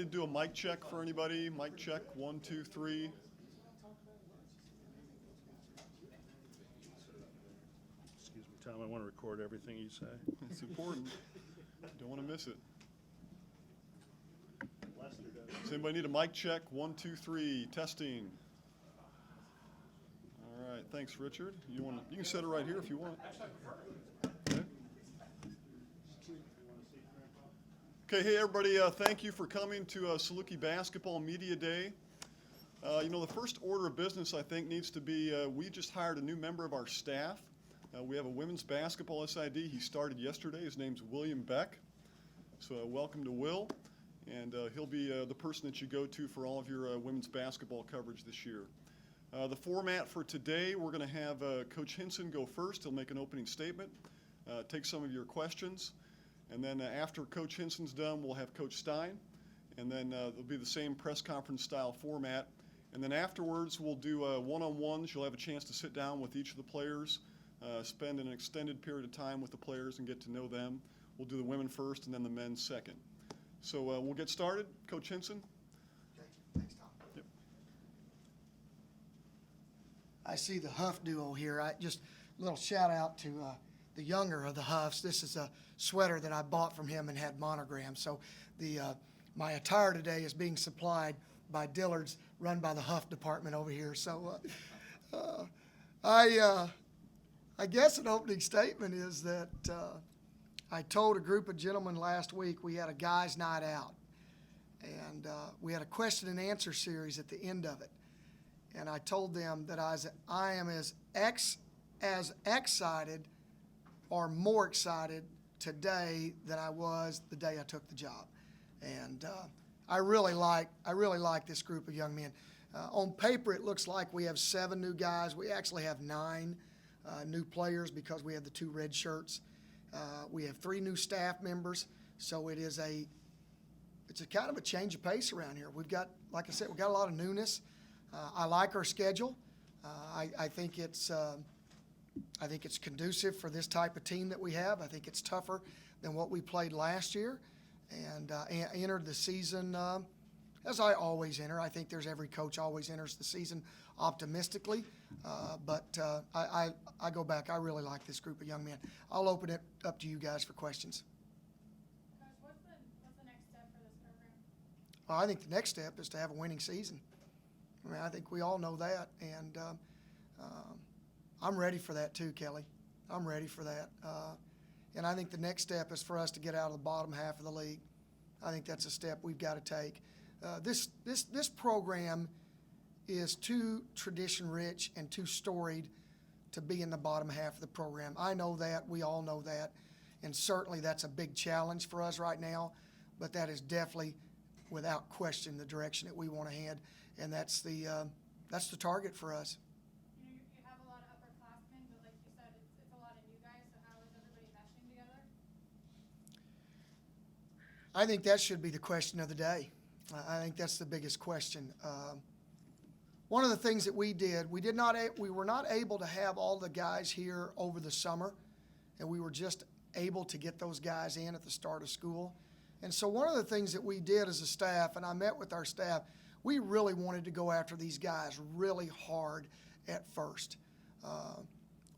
need to do a mic check for anybody. Mic check, 1, 2, 3. Excuse me, Tom, I want to record everything you say. It's important. Don't want to miss it. Does anybody need a mic check? 1, 2, 3. Testing. All right. Thanks, Richard. You can set it right here if you want. Okay. Okay. Hey, everybody. Thank you for coming to Saluki Basketball Media Day. The first order of business, I think, needs to be we just hired a new member of our staff. We have a women's basketball SID. He started yesterday. His name's William Beck. So welcome to Will. And he'll be the person that you go to for all of your women's basketball coverage this year. The format for today, we're going to have Coach Hinson go first. He'll make an opening statement, take some of your questions. And then after Coach Hinson's done, we'll have Coach Stein. And then it'll be the same press conference style format. And then afterwards, we'll do one-on-ones. You'll have a chance to sit down with each of the players, spend an extended period of time with the players and get to know them. We'll do the women first and then the men second. So we'll get started. Coach Hinson. Okay, thanks, Tom. Yep. I see the Huff duo here. Just a little shout out to the younger of the Huffs. This is a sweater that I bought from him and had monograms. So my attire today is being supplied by Dillard's, run by the Huff department over here. So I guess an opening statement is that I told a group of gentlemen last week we had a guys' night out, and we had a question and answer series at the end of it. And I told them that I am as excited or more excited today than I was the day I took the job. And I really like this group of young men. On paper, it looks like we have 7 new guys. We actually have 9 new players because we have the 2 red shirts. We have 3 new staff members, so it's a kind of a change of pace around here. We've got, like I said, we've got a lot of newness. I like our schedule. I think it's conducive for this type of team that we have. I think it's tougher than what we played last year, and entered the season as I always enter. I think every coach always enters the season optimistically, but I go back. I really like this group of young men. I'll open it up to you guys for questions. Coach, what's the next step for this program? Well, I think the next step is to have a winning season. I mean, I think we all know that, and I'm ready for that too, Kelly. I'm ready for that. And I think the next step is for us to get out of the bottom half of the league. I think that's a step we've got to take. This program is too tradition-rich and too storied to be in the bottom half of the program. I know that. We all know that. And certainly that's a big challenge for us right now, but that is definitely, without question, the direction that we want to head, and that's the target for us. You have a lot of upperclassmen, but like you said, it's a lot of new guys, so how is everybody meshing together? I think that should be the question of the day. I think that's the biggest question. One of the things that we did, we were not able to have all the guys here over the summer, and we were just able to get those guys in at the start of school. And so one of the things that we did as a staff, and I met with our staff, we really wanted to go after these guys really hard at first.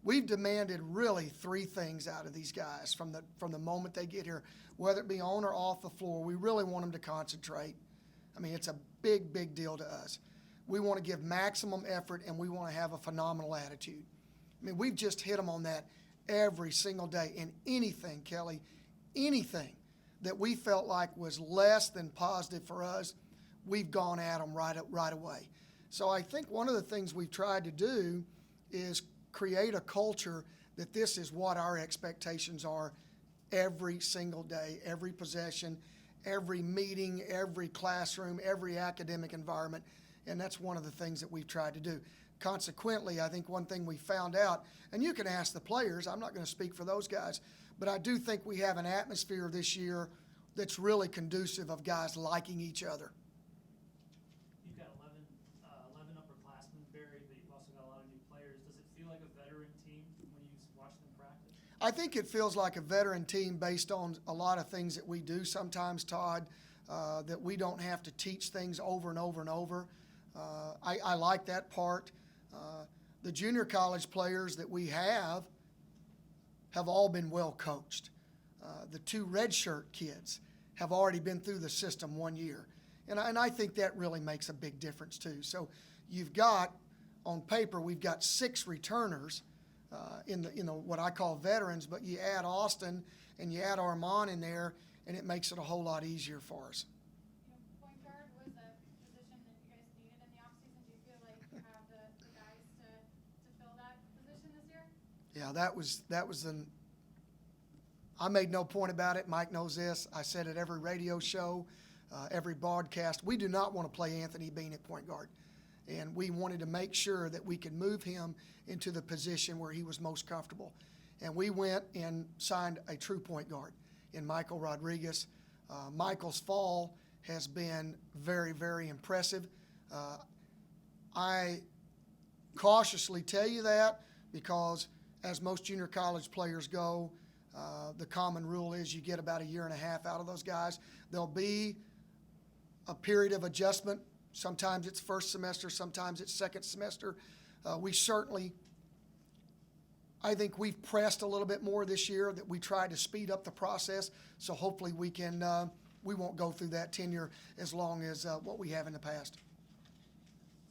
We've demanded really 3 things out of these guys from the moment they get here, whether it be on or off the floor. We really want them to concentrate. I mean, it's a big, big deal to us. We want to give maximum effort, and we want to have a phenomenal attitude. I mean, we've just hit them on that every single day. And anything, Kelly, anything that we felt like was less than positive for us, we've gone at them right away. So I think one of the things we've tried to do is create a culture that this is what our expectations are every single day, every possession, every meeting, every classroom, every academic environment. And that's one of the things that we've tried to do. Consequently, I think one thing we found out, and you can ask the players, I'm not going to speak for those guys, but I do think we have an atmosphere this year that's really conducive of guys liking each other. You've got 11 upperclassmen buried, but you've also got a lot of new players. Does it feel like a veteran team when you watch them practice? I think it feels like a veteran team based on a lot of things that we do sometimes, Todd. that we don't have to teach things over and over and over. I like that part. The junior college players that we have all been well coached. The 2 redshirt kids have already been through the system 1 year. And I think that really makes a big difference too. So you've got, on paper, we've got 6 returners in the what I call veterans, but you add Austin and you add Armand in there, and it makes it a whole lot easier for us. You know, point guard was a position that you guys needed in the offseason. Do you feel like you have the guys to fill that position this year? Yeah, that was I made no point about it. Mike knows this. I said at every radio show, every broadcast, we do not want to play Anthony Bean at point guard. And we wanted to make sure that we could move him into the position where he was most comfortable. And we went and signed a true point guard in Michael Rodriguez. Michael's fall has been very, very impressive. I cautiously tell you that because as most junior college players go, the common rule is you get about a year and a half out of those guys. There'll be a period of adjustment. Sometimes it's first semester, sometimes it's second semester. I think we've pressed a little bit more this year, that we tried to speed up the process. So hopefully we won't go through that tenure as long as what we have in the past.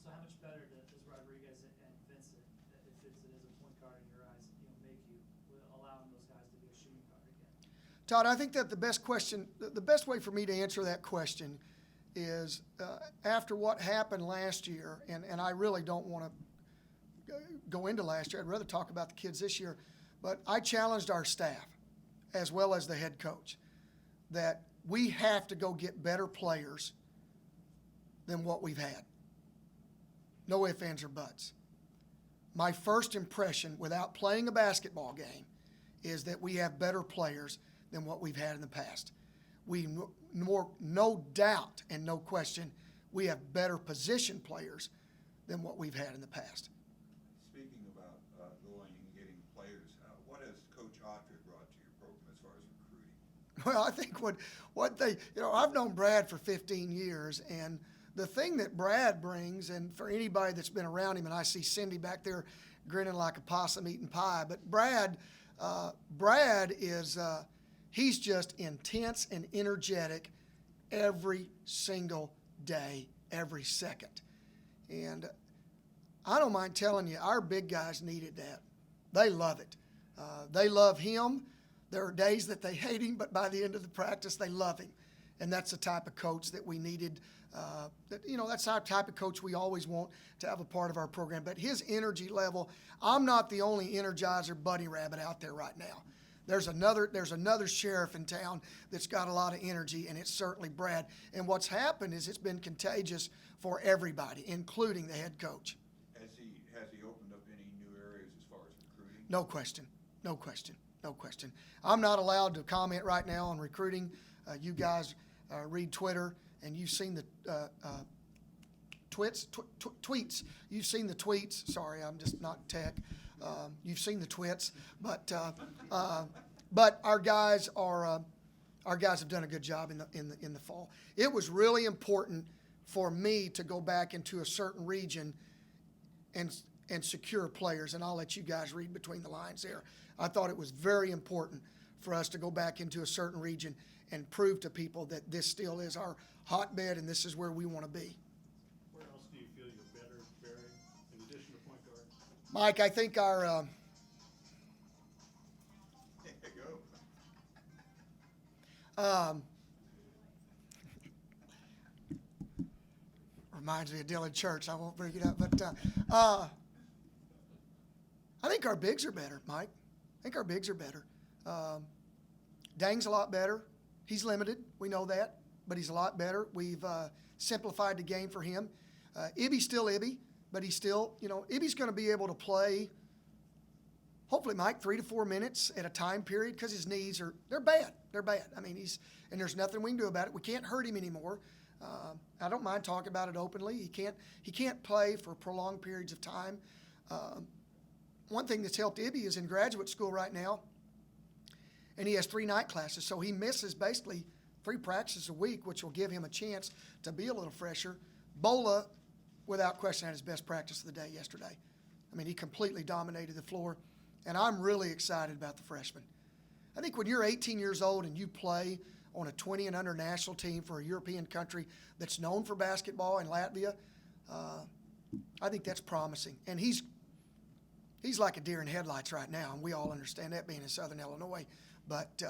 So how much better does Rodriguez and Vincent, if Vincent is a point guard in your eyes, make you, with allowing those guys to be a shooting guard again? Todd, I think that the best way for me to answer that question is after what happened last year, and I really don't want to go into last year. I'd rather talk about the kids this year. But I challenged our staff, as well as the head coach, that we have to go get better players than what we've had. No ifs, ands, or buts. My first impression, without playing a basketball game, is that we have better players than what we've had in the past. No doubt and no question, we have better position players than what we've had in the past. Speaking about going and getting players, what has Coach Autry brought to your program as far as recruiting? Well, I think what they, I've known Brad for 15 years, and the thing that Brad brings, and for anybody that's been around him, and I see Cindy back there grinning like a possum eating pie, but Brad is, he's just intense and energetic every single day, every second. And I don't mind telling you, our big guys needed that. They love it. They love him. There are days that they hate him, but by the end of the practice, they love him. And that's the type of coach that we needed. That's our type of coach we always want to have a part of our program. But his energy level, I'm not the only Energizer bunny rabbit out there right now. There's another sheriff in town that's got a lot of energy, and it's certainly Brad. And what's happened is it's been contagious for everybody, including the head coach. Has he opened up any new areas as far as recruiting? No question. I'm not allowed to comment right now on recruiting. You guys read Twitter, and you've seen the tweets. You've seen the tweets. Sorry, I'm just not tech. You've seen the twits, but our guys have done a good job in the fall. It was really important for me to go back into a certain region and secure players, and I'll let you guys read between the lines there. I thought it was very important for us to go back into a certain region and prove to people that this still is our hotbed and this is where we want to be. Where else do you feel you're better, Barry, in addition to point guard? Mike, I think our There you go. reminds me of Dillon Church. I won't bring it up, but I think our bigs are better, Mike. I think our bigs are better. Dang's a lot better. He's limited. We know that, but he's a lot better. We've simplified the game for him. Ibby's still Ibby, but he's still, Ibby's going to be able to play, hopefully, Mike, 3 to 4 minutes at a time period because his knees they're bad. They're bad. I mean, and there's nothing we can do about it. We can't hurt him anymore. I don't mind talking about it openly. He can't play for prolonged periods of time. One thing that's helped Ibby is in graduate school right now, and he has 3 night classes, so he misses basically 3 practices a week, which will give him a chance to be a little fresher. Bola, without question, had his best practice of the day yesterday. I mean, he completely dominated the floor, and I'm really excited about the freshman. I think when you're 18 years old and you play on a 20 and under national team for a European country that's known for basketball in Latvia, I think that's promising. And he's like a deer in headlights right now, and we all understand that being in Southern Illinois. But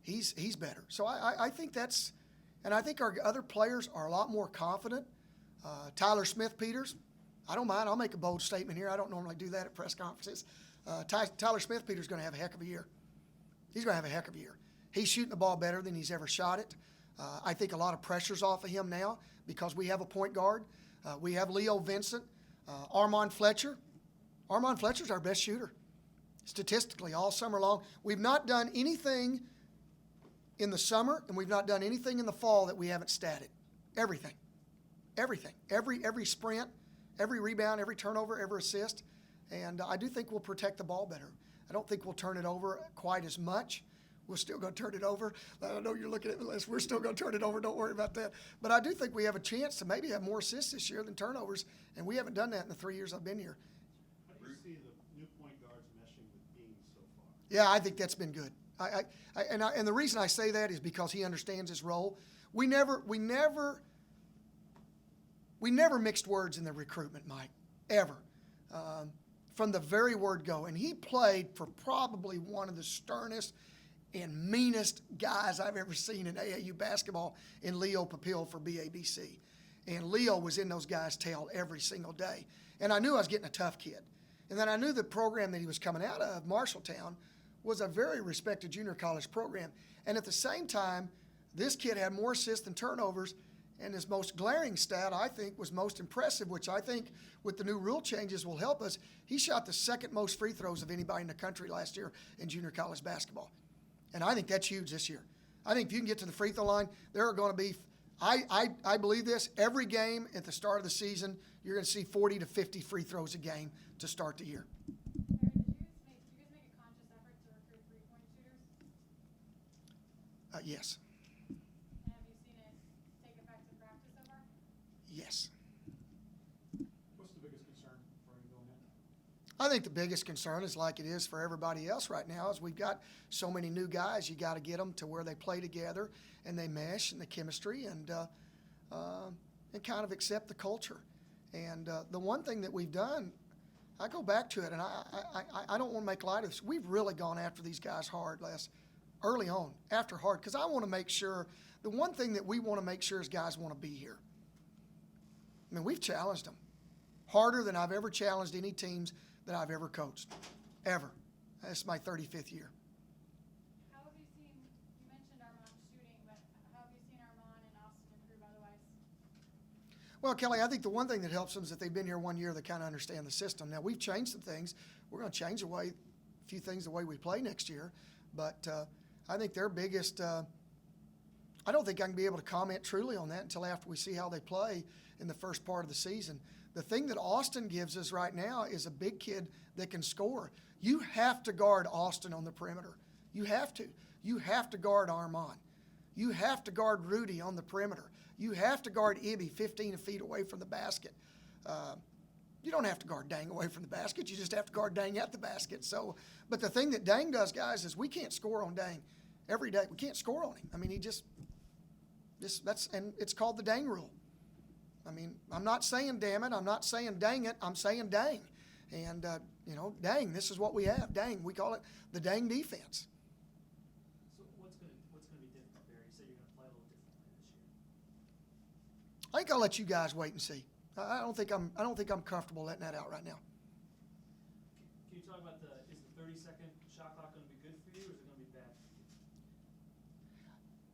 he's better. So I think that's, and I think our other players are a lot more confident. Tyler Smith-Peters, I don't mind. I'll make a bold statement here. I don't normally do that at press conferences. Tyler Smith-Peters is going to have a heck of a year. He's going to have a heck of a year. He's shooting the ball better than he's ever shot it. I think a lot of pressure's off of him now because we have a point guard. We have Leo Vincent, Armand Fletcher. Armand Fletcher's our best shooter statistically all summer long. We've not done anything in the summer, and we've not done anything in the fall that we haven't statted. Everything. Every sprint, every rebound, every turnover, every assist. And I do think we'll protect the ball better. I don't think we'll turn it over quite as much. We're still going to turn it over. I know you're looking at the list. We're still going to turn it over. Don't worry about that. But I do think we have a chance to maybe have more assists this year than turnovers, and we haven't done that in the 3 years I've been here. How do you see the new point guards meshing with Dean so far? Yeah, I think that's been good. And the reason I say that is because he understands his role. We never mixed words in the recruitment, Mike, ever. From the very word go. And he played for probably one of the sternest and meanest guys I've ever seen in AAU basketball in Leo Papil for BABC. And Leo was in those guys' tail every single day. And I knew I was getting a tough kid. And then I knew the program that he was coming out of, Marshalltown, was a very respected junior college program. And at the same time, this kid had more assists than turnovers. And his most glaring stat, I think, was most impressive, which I think with the new rule changes will help us. He shot the second most free throws of anybody in the country last year in junior college basketball. And I think that's huge this year. I think if you can get to the free throw line, there are going to be, I believe this, every game at the start of the season, you're going to see 40 to 50 free throws a game to start the year. Barry, did you guys make a conscious effort to recruit three-point shooters? Yes. And have you seen it take effect in practice so far? Yes. What's the biggest concern for you going in? I think the biggest concern is like it is for everybody else right now is we've got so many new guys. You got to get them to where they play together and they mesh and the chemistry and kind of accept the culture. And the one thing that we've done, I go back to it, and I don't want to make light of this. We've really gone after these guys hard early on, after hard, because I want to make sure, the one thing that we want to make sure is guys want to be here. I mean, we've challenged them harder than I've ever challenged any teams that I've ever coached, ever. This is my 35th year. How have you seen, you mentioned Armand shooting, but how have you seen Armand and Austin improve otherwise? Well, Kelly, I think the one thing that helps them is that they've been here 1 year, they kind of understand the system. Now, we've changed some things. We're going to change a few things the way we play next year. But I think their biggest I don't think I can be able to comment truly on that until after we see how they play in the first part of the season. The thing that Austin gives us right now is a big kid that can score. You have to guard Austin on the perimeter. You have to. You have to guard Armand. You have to guard Rudy on the perimeter. You have to guard Ibby 15 feet away from the basket. You don't have to guard Dang away from the basket. You just have to guard Dang at the basket. So, but the thing that Dang does, guys, is we can't score on Dang every day. We can't score on him. I mean, and it's called the Dang rule. I mean, I'm not saying damn it. I'm not saying dang it. I'm saying Dang. And, Dang, this is what we have. Dang, we call it the Dang defense. So what's gonna be different, Barry? You said you're gonna play a little differently this year. I think I'll let you guys wait and see. I don't think I'm comfortable letting that out right now. Can you talk about is the 30-second shot clock gonna be good for you, or is it gonna be bad for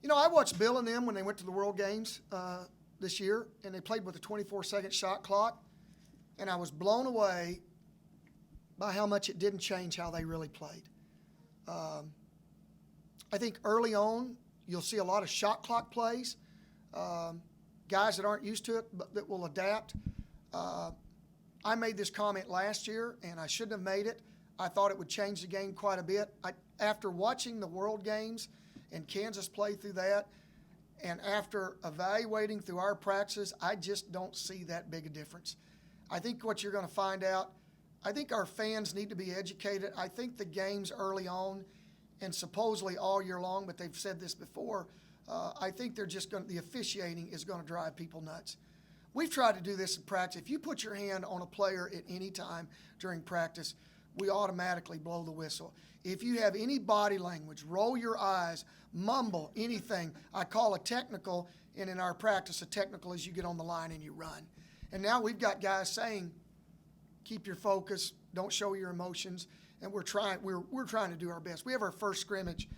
you? I watched Bill and them when they went to the World Games this year, and they played with a 24-second shot clock, and I was blown away by how much it didn't change how they really played. I think early on, you'll see a lot of shot clock plays, guys that aren't used to it, but that will adapt. I made this comment last year, and I shouldn't have made it. I thought it would change the game quite a bit. After watching the World Games and Kansas play through that, And after evaluating through our practices, I just don't see that big a difference. I think what you're going to find out, I think our fans need to be educated. I think the games early on and supposedly all year long, but they've said this before, I think the officiating is going to drive people nuts. We've tried to do this in practice. If you put your hand on a player at any time during practice, we automatically blow the whistle. If you have any body language, roll your eyes, mumble, anything, I call a technical, and in our practice, a technical is you get on the line and you run. And now we've got guys saying, keep your focus, don't show your emotions, and we're trying to do our best. We have our first scrimmage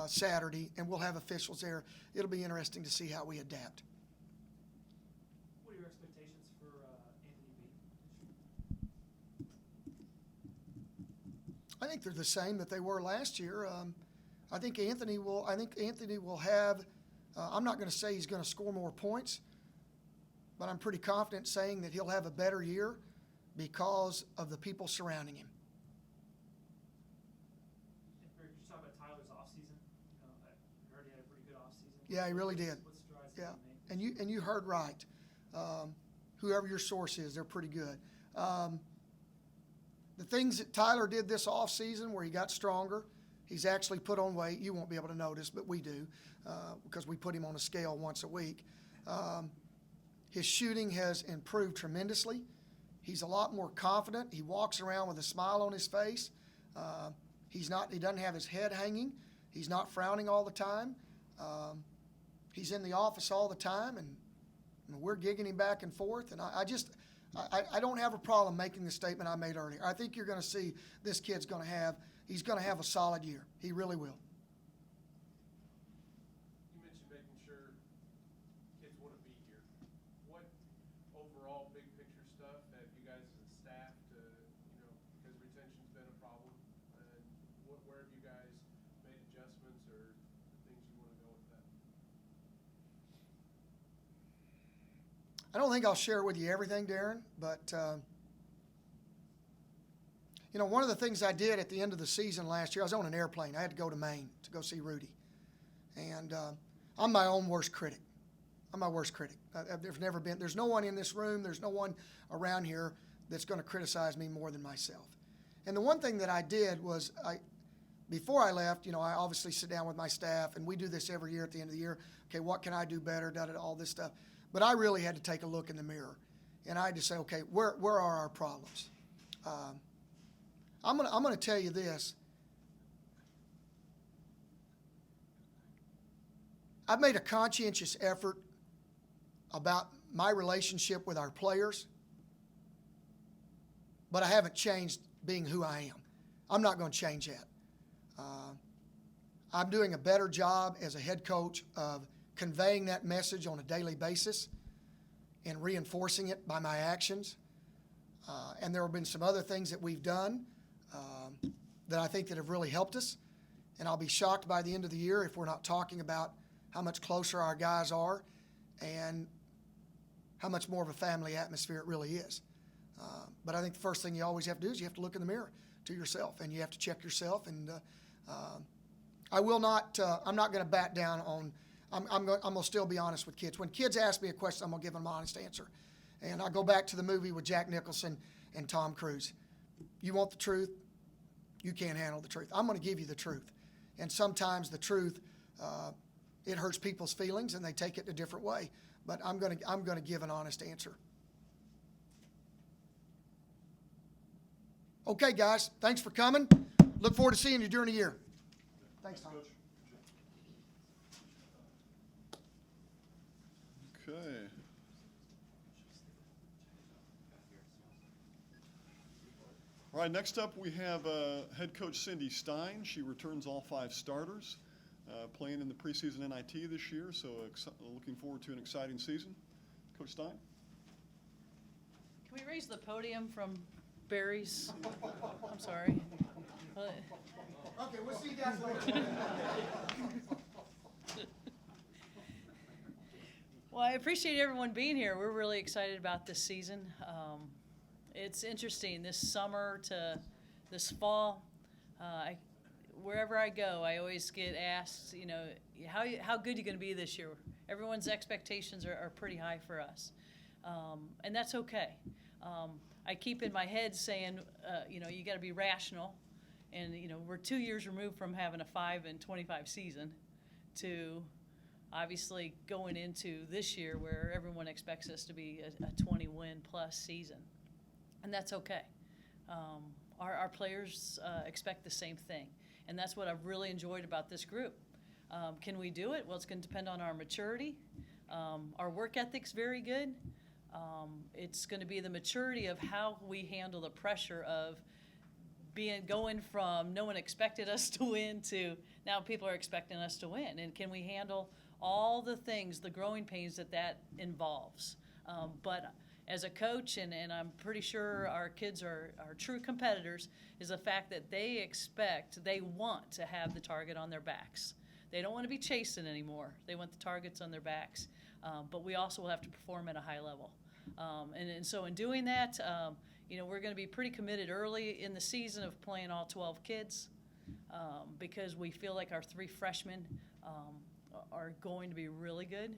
Saturday, and we'll have officials there. It'll be interesting to see how we adapt. What are your expectations for Anthony B? I think they're the same that they were last year. I think Anthony will have. I'm not going to say he's going to score more points, but I'm pretty confident saying that he'll have a better year because of the people surrounding him. Could you talk about Tyler's offseason? I heard he had a pretty good offseason. Yeah, he really did. What strides Yeah, did he make? and you heard right. Whoever your source is, they're pretty good. The things that Tyler did this offseason where he got stronger, he's actually put on weight. You won't be able to notice, but we do because we put him on a scale once a week. His shooting has improved tremendously. He's a lot more confident. He walks around with a smile on his face. He doesn't have his head hanging. He's not frowning all the time. He's in the office all the time, and we're gigging him back and forth. And I don't have a problem making the statement I made earlier. I think you're going to see this kid's going to have a solid year. He really will. You mentioned making sure kids want to be here. What overall big picture stuff have you guys as a staff because retention's been a problem, and where have you guys made adjustments or things you want to go with that? I don't think I'll share with you everything, Darren, but one of the things I did at the end of the season last year, I was on an airplane. I had to go to Maine to go see Rudy. And I'm my own worst critic. I'm my worst critic. There's no one in this room, there's no one around here that's going to criticize me more than myself. And the one thing that I did was, before I left, I obviously sit down with my staff, and we do this every year at the end of the year. Okay, what can I do better, all this stuff. But I really had to take a look in the mirror, and I had to say, okay, where are our problems? I'm gonna tell you this. I've made a conscientious effort about my relationship with our players, but I haven't changed being who I am. I'm not going to change that. I'm doing a better job as a head coach of conveying that message on a daily basis and reinforcing it by my actions. And there have been some other things that we've done that I think that have really helped us. And I'll be shocked by the end of the year if we're not talking about how much closer our guys are and how much more of a family atmosphere it really is. But I think the first thing you always have to do is you have to look in the mirror to yourself, and you have to check yourself. And I'm not going to bat down on. I'm going to still be honest with kids. When kids ask me a question, I'm going to give them an honest answer. And I go back to the movie with Jack Nicholson and Tom Cruise. You want the truth? You can't handle the truth. I'm going to give you the truth. And sometimes the truth, it hurts people's feelings, and they take it a different way. But I'm going to give an honest answer. Okay, guys, thanks for coming. Look forward to seeing you during the year. Thanks, Tom. Coach. Okay. All right, next up we have head coach Cindy Stein. She returns all 5 starters, playing in the preseason NIT this year, so looking forward to an exciting season. Coach Stein? Can we raise the podium from Barry's? I'm sorry. Okay, we'll see you guys later. Well, I appreciate everyone being here. We're really excited about this season. It's interesting, this summer to this fall, wherever I go, I always get asked, how good are you going to be this year? Everyone's expectations are pretty high for us. And that's okay. I keep in my head saying, you got to be rational. And, we're 2 years removed from having a 5-25 season to obviously going into this year where everyone expects us to be a 20-win plus season. And that's okay. Our players expect the same thing. And that's what I've really enjoyed about this group. Can we do it? Well, it's going to depend on our maturity. Our work ethic's very good. It's going to be the maturity of how we handle the pressure of going from no one expected us to win to now people are expecting us to win. And can we handle all the things, the growing pains that involves? But as a coach, and I'm pretty sure our kids are true competitors, is the fact that they want to have the target on their backs. They don't want to be chasing anymore. They want the targets on their backs. But we also will have to perform at a high level. And so in doing that, we're going to be pretty committed early in the season of playing all 12 kids because we feel like our 3 freshmen are going to be really good.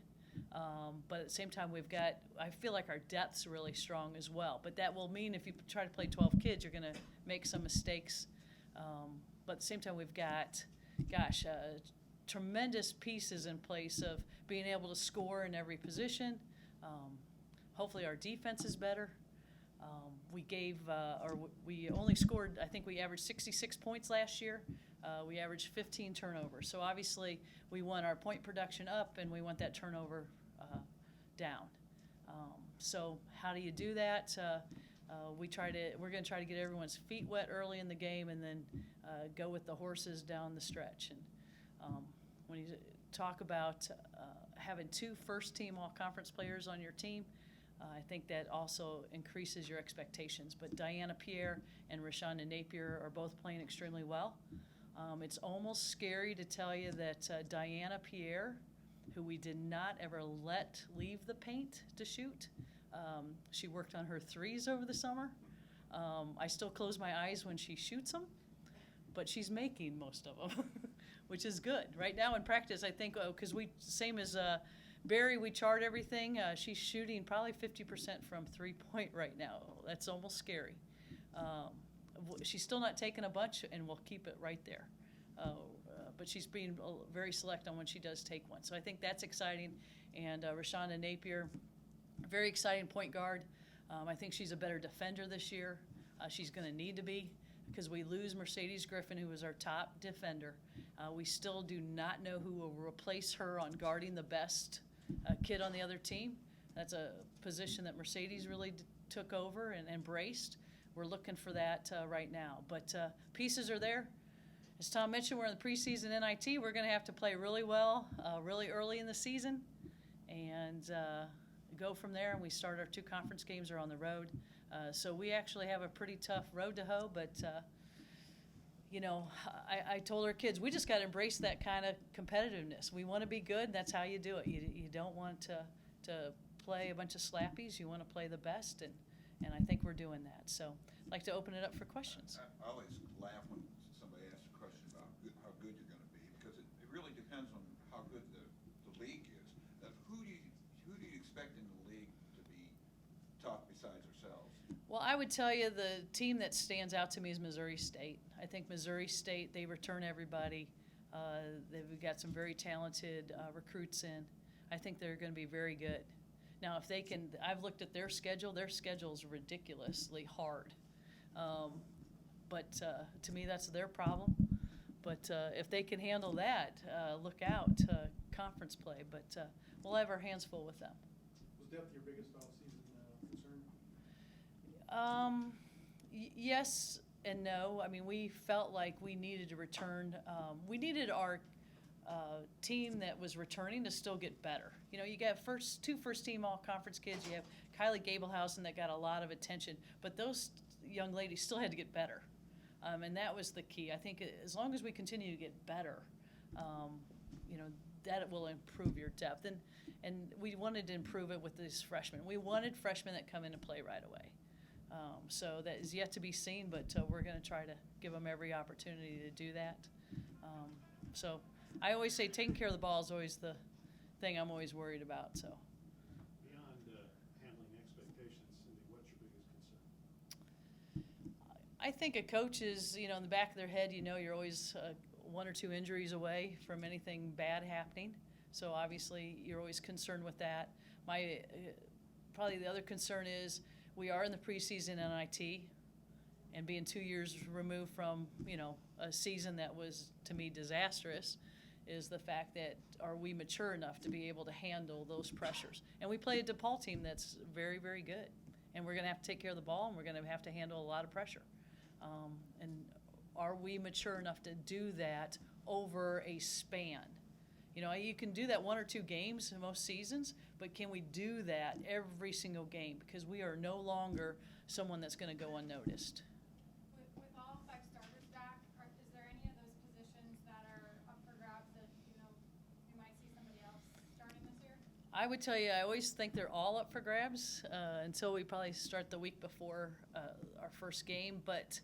But at the same time, I feel like our depth's really strong as well. But that will mean if you try to play 12 kids, you're going to make some mistakes. But at the same time, we've got, tremendous pieces in place of being able to score in every position. Hopefully our defense is better. We only scored, I think we averaged 66 points last year. We averaged 15 turnovers. So obviously we want our point production up and we want that turnover down. So how do you do that? We're going to try to get everyone's feet wet early in the game and then go with the horses down the stretch. And when you talk about having 2 first-team all-conference players on your team, I think that also increases your expectations. But Diana Pierre and Rashonda Napier are both playing extremely well. It's almost scary to tell you that Diana Pierre, who we did not ever let leave the paint to shoot, she worked on her threes over the summer. I still close my eyes when she shoots them, but she's making most of them, which is good. Right now in practice, I think, because same as Barry, we chart everything. She's shooting probably 50% from three-point right now. That's almost scary. She's still not taking a bunch, and we'll keep it right there. But she's being very select on when she does take one. So I think that's exciting. And Rashonda Napier, very exciting point guard. I think she's a better defender this year. She's going to need to be because we lose Mercedes Griffin, who was our top defender. We still do not know who will replace her on guarding the best kid on the other team. That's a position that Mercedes really took over and embraced. We're looking for that right now. But pieces are there. As Tom mentioned, we're in the preseason NIT. We're going to have to play really well, really early in the season, and go from there. And we start our 2 conference games are on the road. So we actually have a pretty tough road to hoe, but I told our kids, we just got to embrace that kind of competitiveness. We want to be good. That's how you do it. You don't want to play a bunch of slappies. You want to play the best, and I think we're doing that. So I'd like to open it up for questions. I always laugh when somebody asks a question about how good you're going to be because it really depends on how good the league is. Who do you expect in the league to be tough besides ourselves? Well, I would tell you the team that stands out to me is Missouri State. I think Missouri State, they return everybody. They've got some very talented recruits in. I think they're going to be very good. Now, if they can, I've looked at their schedule. Their schedule is ridiculously hard. But to me, that's their problem. But if they can handle that, look out, conference play. But we'll have our hands full with them. Was depth your biggest off-season concern? Yes and no. I mean, we felt like we needed to return. We needed our team that was returning to still get better. You got 2 first-team all-conference kids. You have Kylie Gablehausen that got a lot of attention, but those young ladies still had to get better, and that was the key. I think as long as we continue to get better, that will improve your depth. And we wanted to improve it with these freshmen. We wanted freshmen that come in and play right away. So that is yet to be seen, but we're going to try to give them every opportunity to do that. So I always say taking care of the ball is always the thing I'm always worried about. So. Beyond handling expectations, Cindy, what's your biggest concern? I think a coach is, in the back of their head, you're always one or two injuries away from anything bad happening. So obviously, you're always concerned with that. My probably the other concern is we are in the preseason NIT, and being 2 years removed from, a season that was, to me, disastrous, is the fact that are we mature enough to be able to handle those pressures? And we play a DePaul team that's very, very good. And we're going to have to take care of the ball, and we're going to have to handle a lot of pressure. And are we mature enough to do that over a span? You can do that 1 or 2 games in most seasons, but can we do that every single game? Because we are no longer someone that's going to go unnoticed. With all 5 starters back, is there any of those positions that are up for grabs that, we might see somebody else starting this year? I would tell you, I always think they're all up for grabs until we probably start the week before our first game. But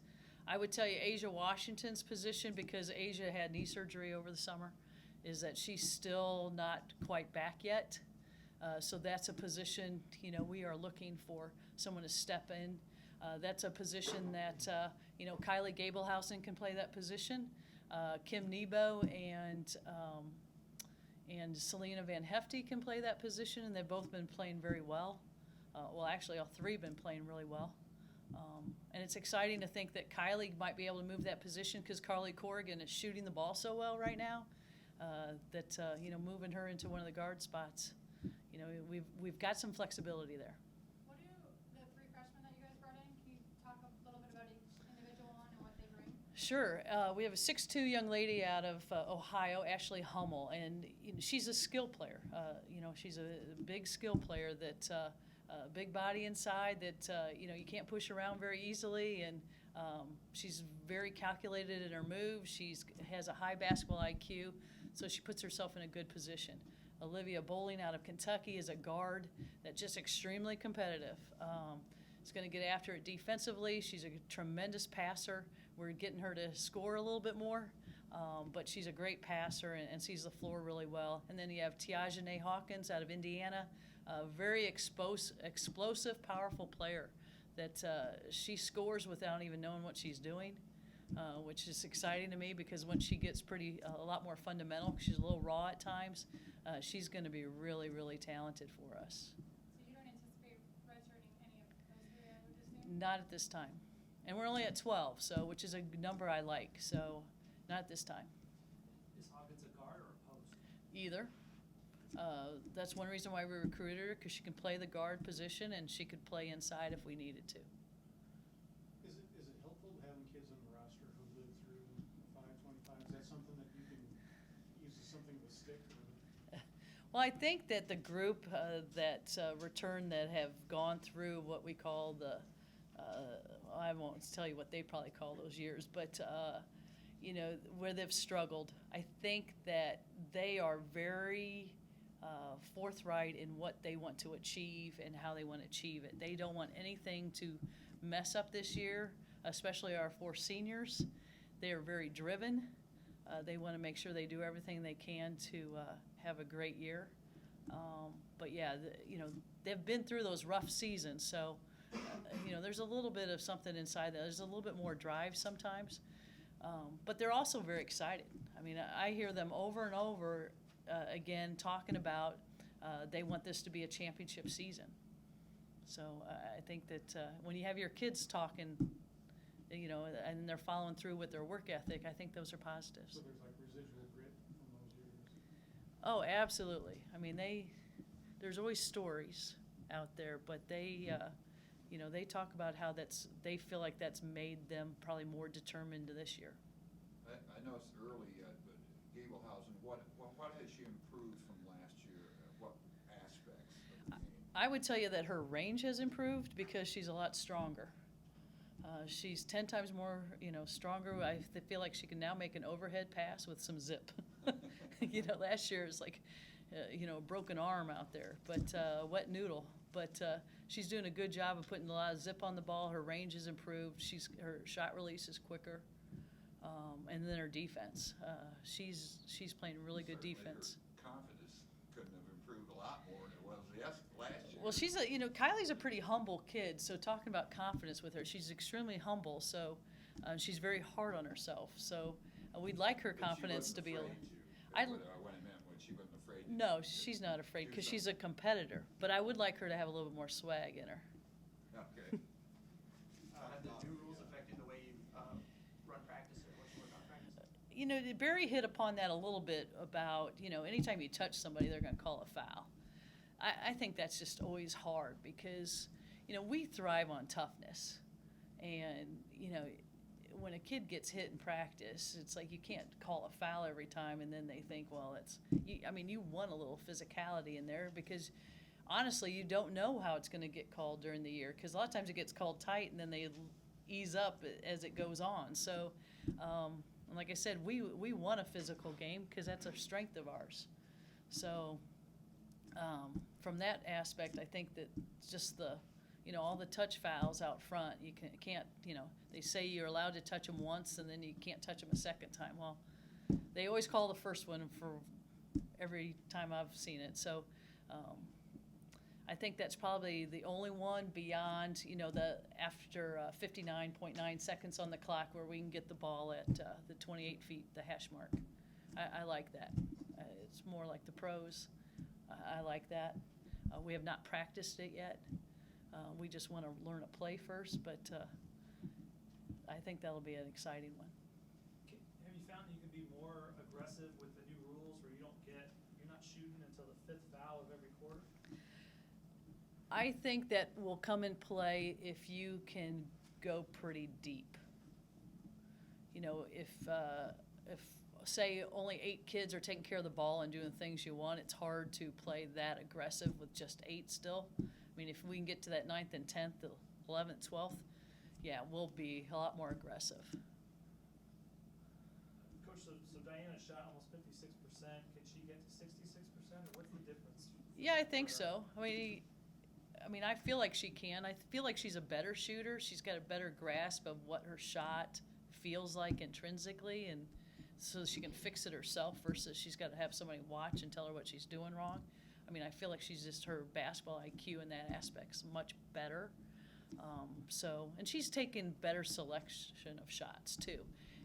I would tell you Asia Washington's position, because Asia had knee surgery over the summer, is that she's still not quite back yet. So that's a position, we are looking for someone to step in. That's a position that, Kylie Gablehausen can play that position. Kim Nebo and Selena Van Hefty can play that position, and they've both been playing very well. Well, actually, all 3 have been playing really well. And it's exciting to think that Kylie might be able to move that position because Carly Corrigan is shooting the ball so well right now that, moving her into one of the guard spots, we've got some flexibility there. What do the 3 freshmen that you guys brought in, can you talk a little bit about each individual one and what they bring? Sure. We have a 6'2" young lady out of Ohio, Ashley Hummel, and she's a skill player. She's a big skill player that big body inside that you can't push around very easily, and she's very calculated in her moves. She has a high basketball IQ, so she puts herself in a good position. Olivia Bowling out of Kentucky is a guard that's just extremely competitive. Is going to get after it defensively. She's a tremendous passer. We're getting her to score a little bit more, but she's a great passer and sees the floor really well. And then you have Tiajane Hawkins out of Indiana, a very explosive, powerful player that she scores without even knowing what she's doing, which is exciting to me because when she gets a lot more fundamental, she's a little raw at times, she's going to be really, really talented for us. So you don't anticipate redshirting any of those 3, I would assume? Not at this time. And we're only at 12, which is a number I like, so not at this time. Is Hawkins a guard or a post? Either. That's one reason why we recruited her, because she can play the guard position and she could play inside if we needed to. Is it helpful having kids on the roster who lived through 525? Is that something that you can use as something of a stick? Well, I think that the group that return that have gone through what we call I won't tell you what they probably call those years, but where they've struggled, I think that they are very forthright in what they want to achieve and how they want to achieve it. They don't want anything to mess up this year, especially our 4 seniors. They are very driven. They want to make sure they do everything they can to have a great year. But yeah, they've been through those rough seasons, so there's a little bit of something inside that. There's a little bit more drive sometimes, but they're also very excited. I mean, I hear them over and over again talking about they want this to be a championship season. So I think that when you have your kids talking, and they're following through with their work ethic, I think those are positives. So there's like residual grit from those years? Oh, absolutely. I mean, there's always stories out there, but they talk about how they feel like that's made them probably more determined this year. I know it's early yet, but Gablehausen, what has she improved from last year? What aspects of the game? I would tell you that her range has improved because she's a lot stronger. She's 10 times more, stronger. I feel like she can now make an overhead pass with some zip. Last year it was like, a broken arm out there, but wet noodle. But she's doing a good job of putting a lot of zip on the ball. Her range has improved. Her shot release is quicker. And then her defense. She's playing really good Certainly defense. Her confidence couldn't have yes, last year. Well, she's a, Kylie's a pretty humble kid, so talking about confidence with her, she's extremely humble, so she's very hard on herself. So we'd like her But she confidence wasn't to be. afraid I- to, what I meant when she wasn't afraid. to- No, she's not afraid do because she's a something. competitor, but I would like her to have a little bit more swag in her. Okay. Have the new rules affected the way you run practice or what you work on practice? Barry hit upon that a little bit about, anytime you touch somebody, they're going to call a foul. I think that's just always hard because, we thrive on toughness. And, when a kid gets hit in practice, it's like you can't call a foul every time and then they think, well, you want a little physicality in there because honestly, you don't know how it's going to get called during the year because a lot of times it gets called tight and then they ease up as it goes on. So, and like I said, we want a physical game because that's a strength of ours. So, from that aspect, I think that just all the touch fouls out front, you can't, they say you're allowed to touch them once and then you can't touch them a second time. Well, they always call the first one for every time I've seen it. So, I think that's probably the only one beyond, the after 59.9 seconds on the clock where we can get the ball at the 28 feet, the hash mark. I like that. It's more like the pros. I like that. We have not practiced it yet. We just want to learn a play first, but I think that'll be an exciting one. Have you found that you can be more aggressive with the new rules where you're not shooting until the 5th foul of every quarter? I think that will come in play if you can go pretty deep. If say only 8 kids are taking care of the ball and doing the things you want, it's hard to play that aggressive with just 8 still. I mean, if we can get to that 9th and 10th, the 11th, 12th, yeah, we'll be a lot more aggressive. Coach, so Diana shot almost 56%. Can she get to 66%, or what's the difference? Yeah, I think so. I mean, I feel like she can. I feel like she's a better shooter. She's got a better grasp of what her shot feels like intrinsically, and so she can fix it herself versus she's got to have somebody watch and tell her what she's doing wrong. I mean, I feel like she's just, her basketball IQ in that aspect is much better. And she's taken better selection of shots too.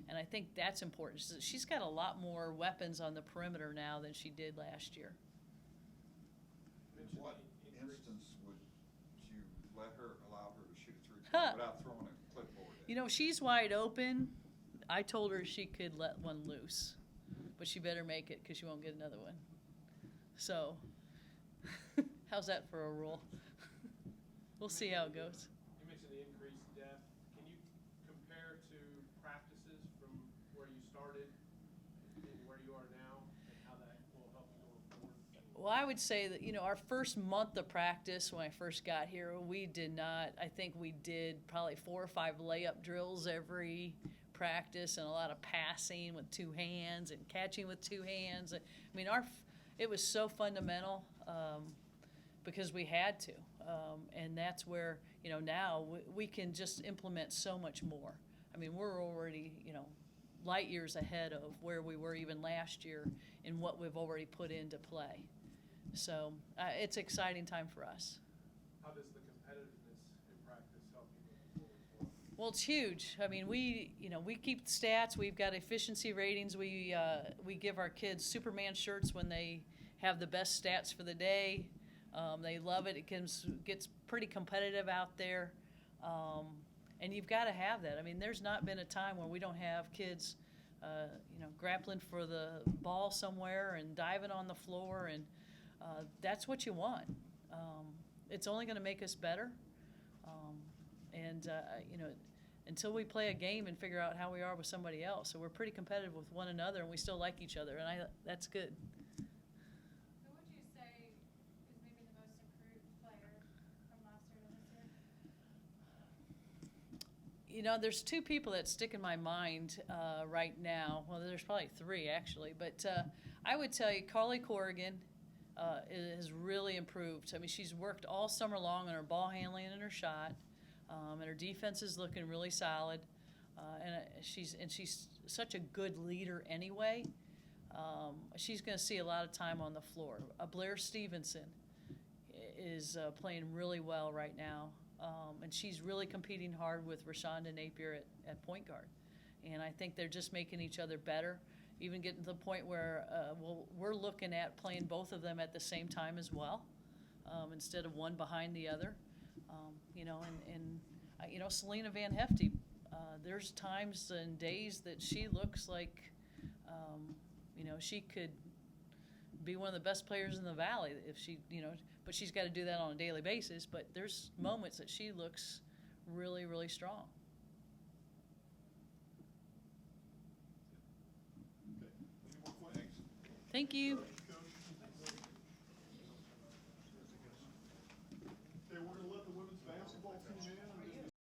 And I think that's important. She's got a lot more weapons on the perimeter now than she did last year. In what instance would you allow her to shoot a 3-point without throwing a clipboard at? She's wide open. I told her she could let one loose, but she better make it because she won't get another one. So, how's that for a rule? We'll see how it goes. You mentioned the increased depth. Can you compare to practices from where you started and where you are now, and how that will help you going forward? Well, I would say that, our first month of practice when I first got here, I think we did probably 4 or 5 layup drills every practice and a lot of passing with 2 hands and catching with 2 hands. I mean, it was so fundamental because we had to. And that's where, now we can just implement so much more. I mean, we're already, light years ahead of where we were even last year in what we've already put into play. So it's an exciting time for us. How does the competitiveness in practice help you moving forward? Well, it's huge. I mean, we keep the stats. We've got efficiency ratings. We give our kids Superman shirts when they have the best stats for the day. They love it. It gets pretty competitive out there. And you've got to have that. I mean, there's not been a time where we don't have kids, grappling for the ball somewhere and diving on the floor, and that's what you want. It's only going to make us better. Until we play a game and figure out how we are with somebody else. So we're pretty competitive with one another, and we still like each other, and that's good. Who would you say is maybe the most improved player from last year to this year? There's 2 people that stick in my mind right now. Well, there's probably 3 actually, but I would tell you Carly Corrigan has really improved. I mean, she's worked all summer long on her ball handling and her shot, and her defense is looking really solid. And she's such a good leader anyway. She's going to see a lot of time on the floor. Blair Stevenson, is playing really well right now. And she's really competing hard with Rashonda Napier at point guard. And I think they're just making each other better, even getting to the point where we're looking at playing both of them at the same time as well, instead of one behind the other. Selena Van Hefty, there's times and days that she looks like, she could be one of the best players in the Valley if she, but she's got to do that on a daily basis. But there's moments that she looks really, really strong. Okay. Any more questions? Thank you. Okay, we're gonna